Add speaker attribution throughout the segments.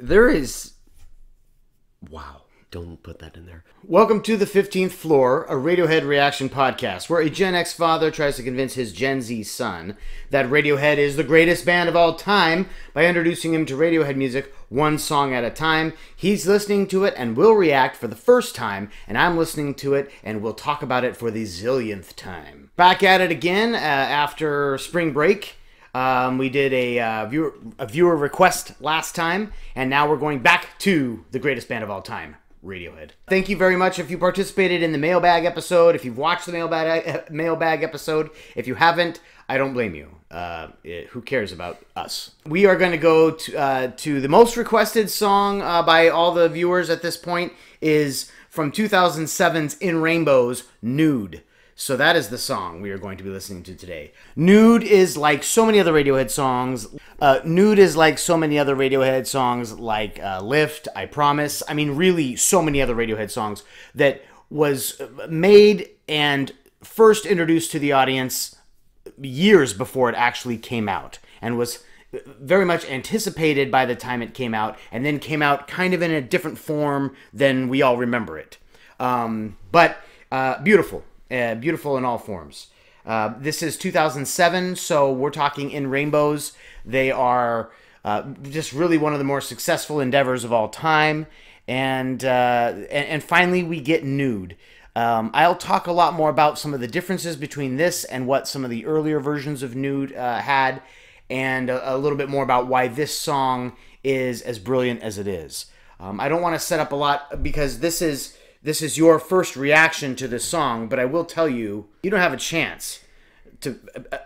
Speaker 1: There is... Wow. Don't put that in there.
Speaker 2: Welcome to the 15th Floor, a Radiohead reaction podcast, where a Gen X father tries to convince his Gen Z son that Radiohead is the greatest band of all time by introducing him to Radiohead music one song at a time. He's listening to it and will react for the first time, and I'm listening to it and we'll talk about it for the zillionth time. Back at it again after spring break. We did a viewer request last time, and now we're going back to the greatest band of all time, Radiohead. Thank you very much if you participated in the mailbag episode, if you've watched the mailbag episode. If you haven't, I don't blame you. Who cares about us? We are going to go to the most requested song by all the viewers at this point is from 2007's In Rainbows, Nude. So that is the song we are going to be listening to today. Nude is like so many other Radiohead songs. Nude is like so many other Radiohead songs like Lift, I Promise. I mean, really so many other Radiohead songs that was made and first introduced to the audience years before it actually came out and was very much anticipated by the time it came out, and then came out kind of in a different form than we all remember it. But beautiful. Beautiful in all forms. This is 2007, so we're talking In Rainbows. They are just really one of the more successful endeavors of all time. And finally, we get Nude. I'll talk a lot more about some of the differences between this and what some of the earlier versions of Nude had, and a little bit more about why this song is as brilliant as it is. I don't want to set up a lot because this is your first reaction to this song, but I will tell you, you don't have a chance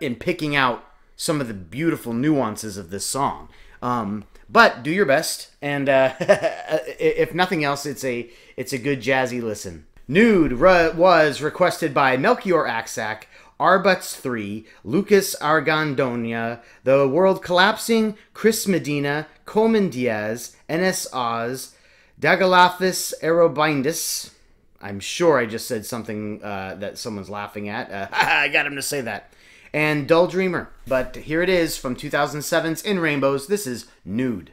Speaker 2: in picking out some of the beautiful nuances of this song. But do your best, and if nothing else, it's a good jazzy listen. Nude was requested by Melchior Aksak, Arbuts3, Lucas Argandonia, The World Collapsing, Chris Medina, Coleman Diaz, NS Oz, Dagalathus Aerobindus. I'm sure I just said something that someone's laughing at. I got him to say that. And Dull Dreamer. But here it is from 2007's In Rainbows. This is Nude.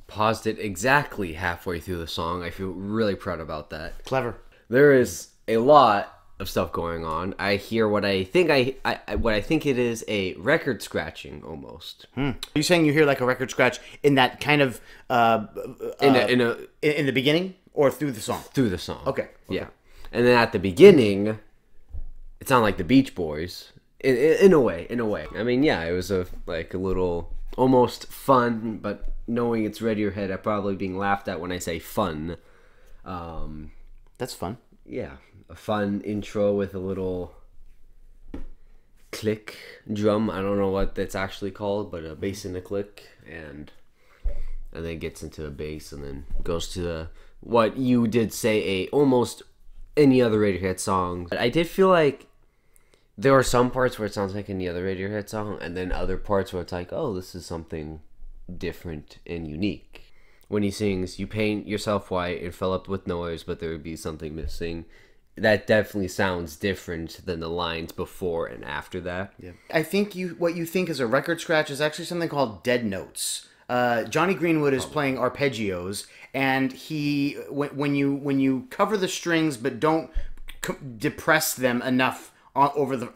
Speaker 1: Paused it exactly halfway through the song. I feel really proud about that.
Speaker 2: Clever.
Speaker 1: There is a lot of stuff going on. I hear what I think what I think it is, a record scratching almost.
Speaker 2: Are you saying you hear like a record scratch in that kind of in the beginning or through the song?
Speaker 1: Through the song.
Speaker 2: Okay.
Speaker 1: Yeah. And then at the beginning, it sounded like the Beach Boys in a way. I mean, yeah, it was a little almost fun, but knowing it's Radiohead, I'm probably being laughed at when I say fun.
Speaker 2: That's fun.
Speaker 1: Yeah, a fun intro with a little click drum. I don't know what that's actually called, but a bass and a click, and then gets into a bass, and then goes to the what you did say almost any other Radiohead song. But I did feel like there are some parts where it sounds like any other Radiohead song, and then other parts where it's like, oh, this is something different and unique. When he sings, "You paint yourself white and fill up with noise, but there would be something missing." That definitely sounds different than the lines before and after that.
Speaker 2: Yeah. I think what you think is a record scratch is actually something called dead notes. Johnny Greenwood is playing arpeggios, and when you cover the strings but don't depress them enough over the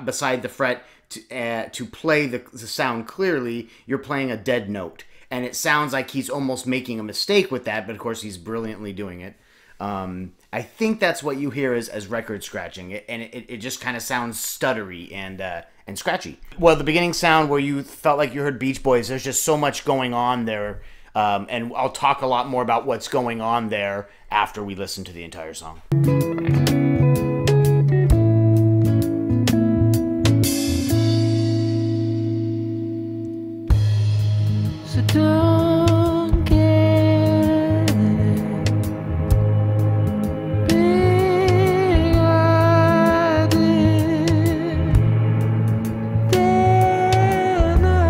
Speaker 2: beside the fret to play the sound clearly, you're playing a dead note. And it sounds like he's almost making a mistake with that, but of course he's brilliantly doing it. I think that's what you hear as record scratching, and it just kind of sounds stuttery and scratchy. Well, the beginning sound where you felt like you heard Beach Boys, there's just so much going on there, and I'll talk a lot more about what's going on there after we listen to the entire song.
Speaker 3: So don't get big idea. Then I'm gonna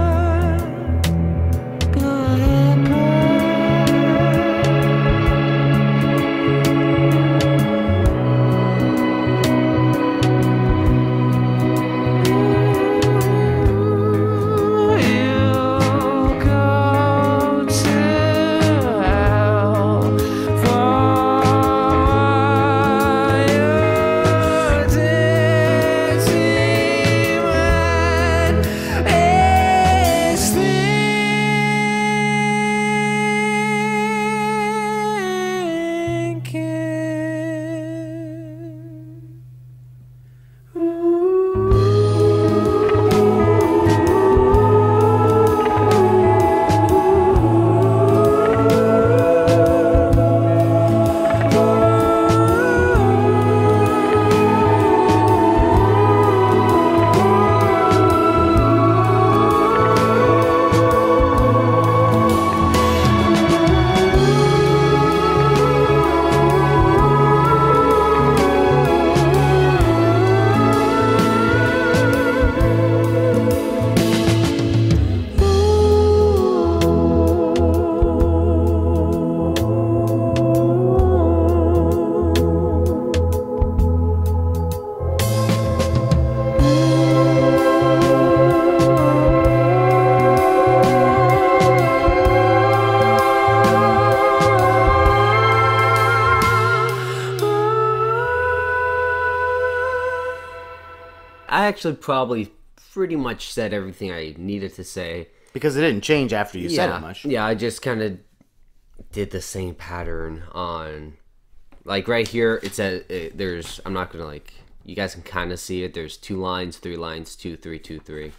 Speaker 1: I actually probably pretty much said everything I needed to say.
Speaker 2: Because it didn't change after you said it much.
Speaker 1: Yeah, I just kind of did the same pattern on, like right here, it says, there's, I'm not going to like, you guys can kind of see it. There's 2 lines, 3 lines, 2, 3, 2, 3.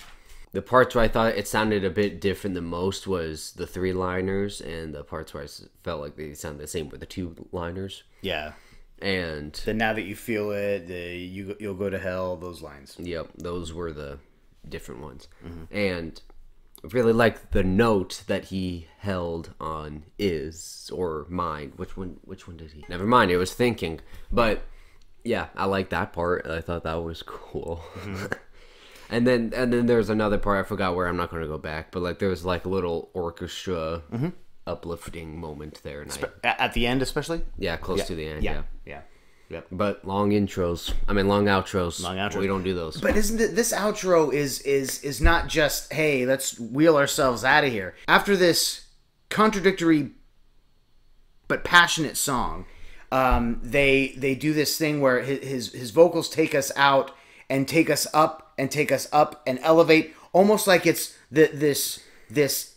Speaker 1: The parts where I thought it sounded a bit different than most was the 3-liners, and the parts where I felt like they sounded the same were the 2-liners.
Speaker 2: Yeah.
Speaker 1: And
Speaker 2: then now that you feel it, you'll go to hell, those lines.
Speaker 1: Yep, those were the different ones. Mm-hmm. And I really liked the note that he held on is or mine. Which one did he? Never mind, it was thinking. But yeah, I like that part. I thought that was cool. Mm-hmm. and then there's another part I forgot where. I'm not going to go back, but like there was like a little orchestra uplifting moment there. And
Speaker 2: at the end, especially.
Speaker 1: Yeah, close to the end. Yeah.
Speaker 2: Yep.
Speaker 1: But long intros. I mean, long outros. Long outros. We don't do those.
Speaker 2: But isn't it, this outro is not just, hey, let's wheel ourselves out of here. After this contradictory but passionate song, they do this thing where his vocals take us out and take us up and take us up and elevate, almost like it's this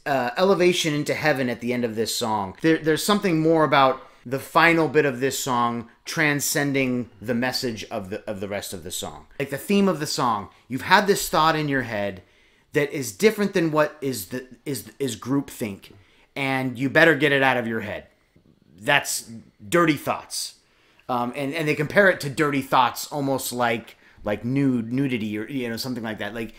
Speaker 2: elevation into heaven at the end of this song. There's something more about the final bit of this song transcending the message of the rest of the song. Like the theme of the song, you've had this thought in your head that is different than what is groupthink, and you better get it out of your head. That's dirty thoughts, and they compare it to dirty thoughts, almost like nudity or something like that, like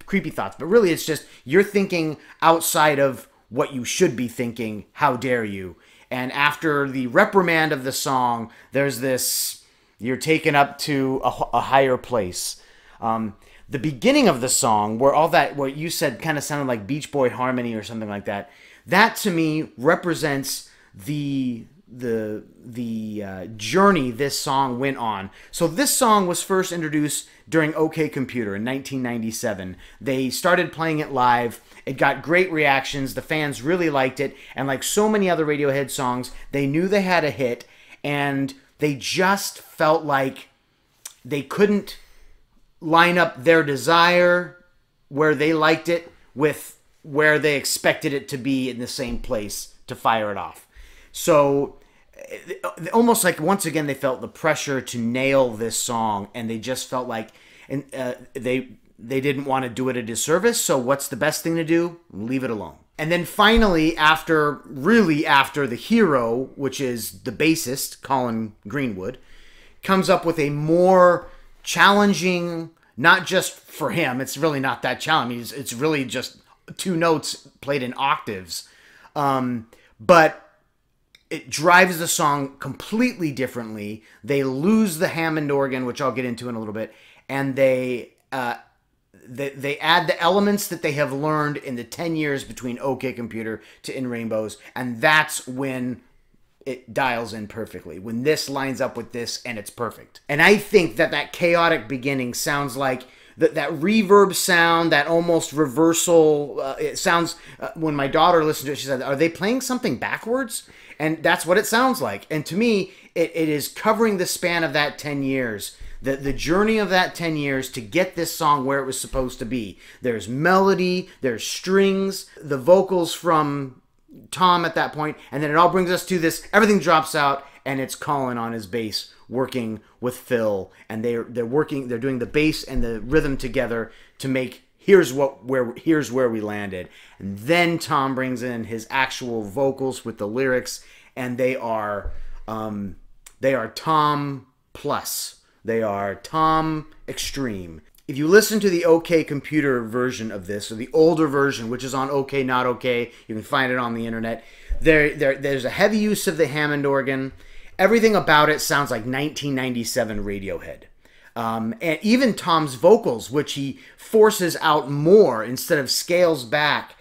Speaker 2: creepy thoughts. But really, it's just you're thinking outside of what you should be thinking. How dare you? And after the reprimand of the song, there's this, you're taken up to a higher place. The beginning of the song, where all that, what you said kind of sounded like Beach Boy harmony or something like that, that to me represents the journey this song went on. So this song was first introduced during OK Computer in 1997. They started playing it live. It got great reactions. The fans really liked it. And like so many other Radiohead songs, they knew they had a hit, and they just felt like they couldn't line up their desire where they liked it with where they expected it to be in the same place to fire it off. So almost like once again they felt the pressure to nail this song, and they just felt like they didn't want to do it a disservice. So what's the best thing to do? Leave it alone. And then finally, after the hero, which is the bassist Colin Greenwood, comes up with a more challenging, not just for him, it's really not that challenging, it's really just two notes played in octaves, but it drives the song completely differently. They lose the Hammond organ, which I'll get into in a little bit, and they add the elements that they have learned in the 10 years between OK Computer to In Rainbows, and that's when it dials in perfectly, when this lines up with this, and it's perfect. And I think that chaotic beginning sounds like that reverb sound, that almost reversal. It sounds, when my daughter listened to it, she said, are they playing something backwards? And that's what it sounds like. And to me, it is covering the span of that 10 years. The journey of that 10 years to get this song where it was supposed to be. There's melody, there's strings, the vocals from Tom at that point, and then it all brings us to this, everything drops out, and it's Colin on his bass working with Phil, and they're doing the bass and the rhythm together to make here's where we landed. And then Tom brings in his actual vocals with the lyrics, and they are Tom plus. They are Tom extreme. If you listen to the OK Computer version of this, or the older version, which is on OK Not OK, you can find it on the internet, there's a heavy use of the Hammond organ. Everything about it sounds like 1997 Radiohead. And even Tom's vocals, which he forces out more instead of scales back.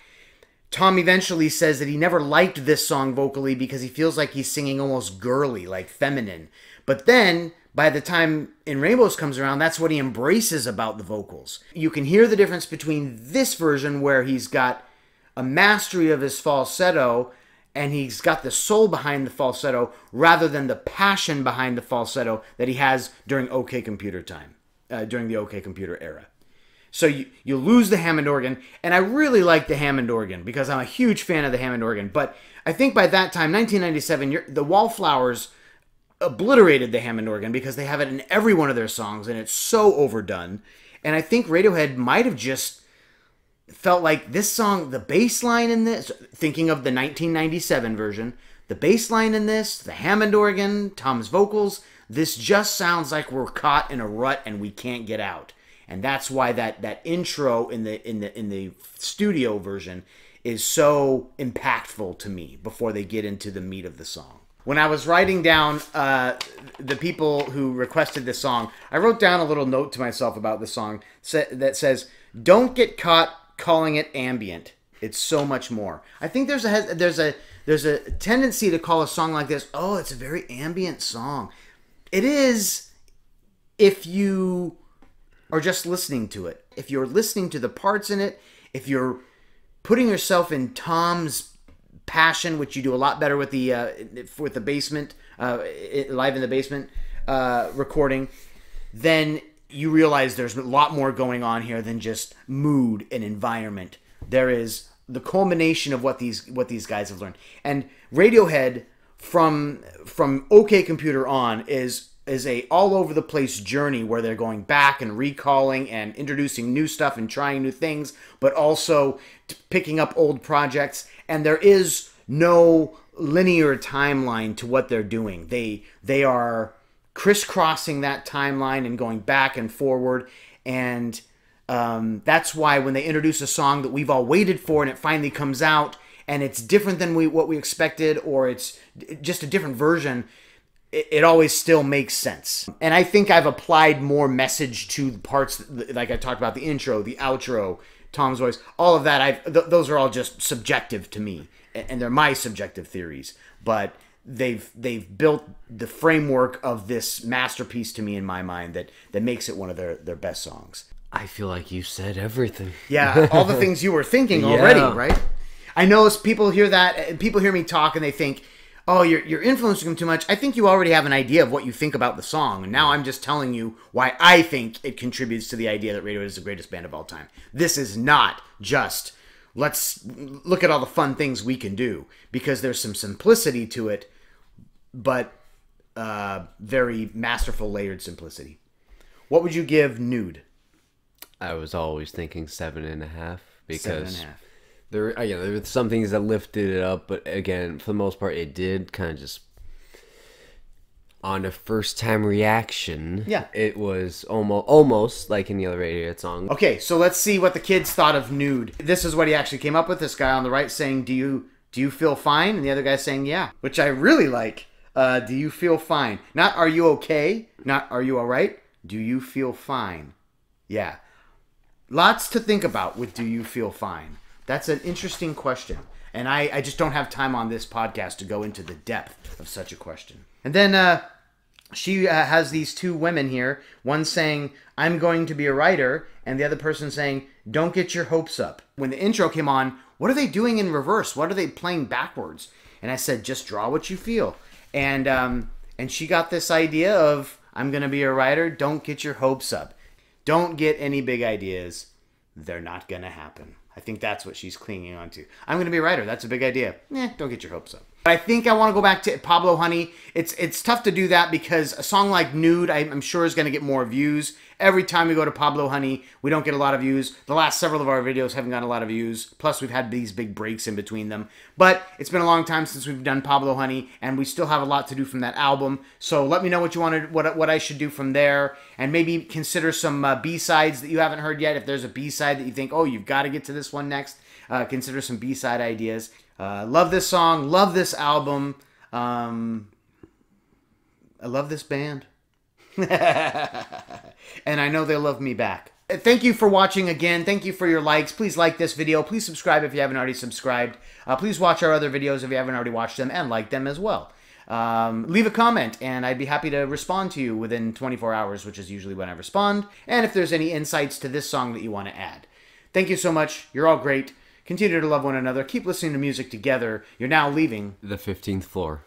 Speaker 2: Tom eventually says that he never liked this song vocally because he feels like he's singing almost girly, like feminine. But then, by the time In Rainbows comes around, that's what he embraces about the vocals. You can hear the difference between this version, where he's got a mastery of his falsetto, and he's got the soul behind the falsetto, rather than the passion behind the falsetto that he has during OK Computer time, during the OK Computer era. So you lose the Hammond organ, and I really like the Hammond organ because I'm a huge fan of the Hammond organ. But I think by that time, 1997, the Wallflowers obliterated the Hammond organ because they have it in every one of their songs, and it's so overdone. And I think Radiohead might have just felt like this song, the bass line in this, thinking of the 1997 version, the bass line in this, the Hammond organ, Tom's vocals, this just sounds like we're caught in a rut and we can't get out. And that's why that intro in the studio version is so impactful to me before they get into the meat of the song. When I was writing down the people who requested this song, I wrote down a little note to myself about the song that says, "Don't get caught calling it ambient. It's so much more." I think there's a tendency to call a song like this, oh, it's a very ambient song. It is if you are just listening to it. If you're listening to the parts in it, if you're putting yourself in Tom's passion, which you do a lot better with the basement, live in the basement recording, then you realize there's a lot more going on here than just mood and environment. There is the culmination of what these guys have learned. And Radiohead, from OK Computer on is a all over the place journey where they're going back and recalling and introducing new stuff and trying new things, but also picking up old projects. And there is no linear timeline to what they're doing. They are crisscrossing that timeline and going back and forward. And that's why when they introduce a song that we've all waited for and it finally comes out and it's different than what we expected, or it's just a different version, it always still makes sense. And I think I've applied more message to the parts, like I talked about, the intro, the outro, Tom's voice, all of that. Those are all just subjective to me, and they're my subjective theories. But they've built the framework of this masterpiece to me in my mind that makes it one of their best songs.
Speaker 1: I feel like you said everything.
Speaker 2: Yeah, all the things you were thinking already, right? I know as people hear that, people hear me talk and they think, oh, you're influencing them too much. I think you already have an idea of what you think about the song, and now I'm just telling you why I think it contributes to the idea that Radiohead is the greatest band of all time. This is not just, let's look at all the fun things we can do, because there's some simplicity to it, but very masterful, layered simplicity. What would you give Nude?
Speaker 1: I was always thinking 7.5 because
Speaker 2: 7.5.
Speaker 1: there were some things that lifted it up, but again, for the most part, it did kind of just on a first time reaction. Yeah, it was almost like any other Radiohead song.
Speaker 2: Okay, so let's see what the kids thought of Nude. This is what he actually came up with. This guy on the right saying, "Do you feel fine?" And the other guy saying, "Yeah," which I really like. Do you feel fine? Not are you okay? Not are you all right? Do you feel fine? Yeah. Lots to think about with do you feel fine? That's an interesting question. And I just don't have time on this podcast to go into the depth of such a question. And then she has these two women here. One saying, I'm going to be a writer. And the other person saying, don't get your hopes up. When the intro came on, what are they doing in reverse? What are they playing backwards? And I said, just draw what you feel. And she got this idea of, I'm going to be a writer. Don't get your hopes up. Don't get any big ideas. They're not going to happen. I think that's what she's clinging on to. I'm going to be a writer. That's a big idea. Don't get your hopes up. I think I want to go back to Pablo Honey. It's tough to do that because a song like Nude, I'm sure, is going to get more views. Every time we go to Pablo Honey, we don't get a lot of views. The last several of our videos haven't gotten a lot of views. Plus, we've had these big breaks in between them. But it's been a long time since we've done Pablo Honey, and we still have a lot to do from that album. So let me know what you wanted, what I should do from there, and maybe consider some B-sides that you haven't heard yet. If there's a B-side that you think, oh, you've got to get to this one next, consider some B-side ideas. Love this song. Love this album. I love this band. And I know they love me back. Thank you for watching again. Thank you for your likes. Please like this video. Please subscribe if you haven't already subscribed. Please watch our other videos if you haven't already watched them and like them as well. Leave a comment and I'd be happy to respond to you within 24 hours, which is usually when I respond. And if there's any insights to this song that you want to add. Thank you so much. You're all great. Continue to love one another. Keep listening to music together. You're now leaving
Speaker 1: the 15th floor.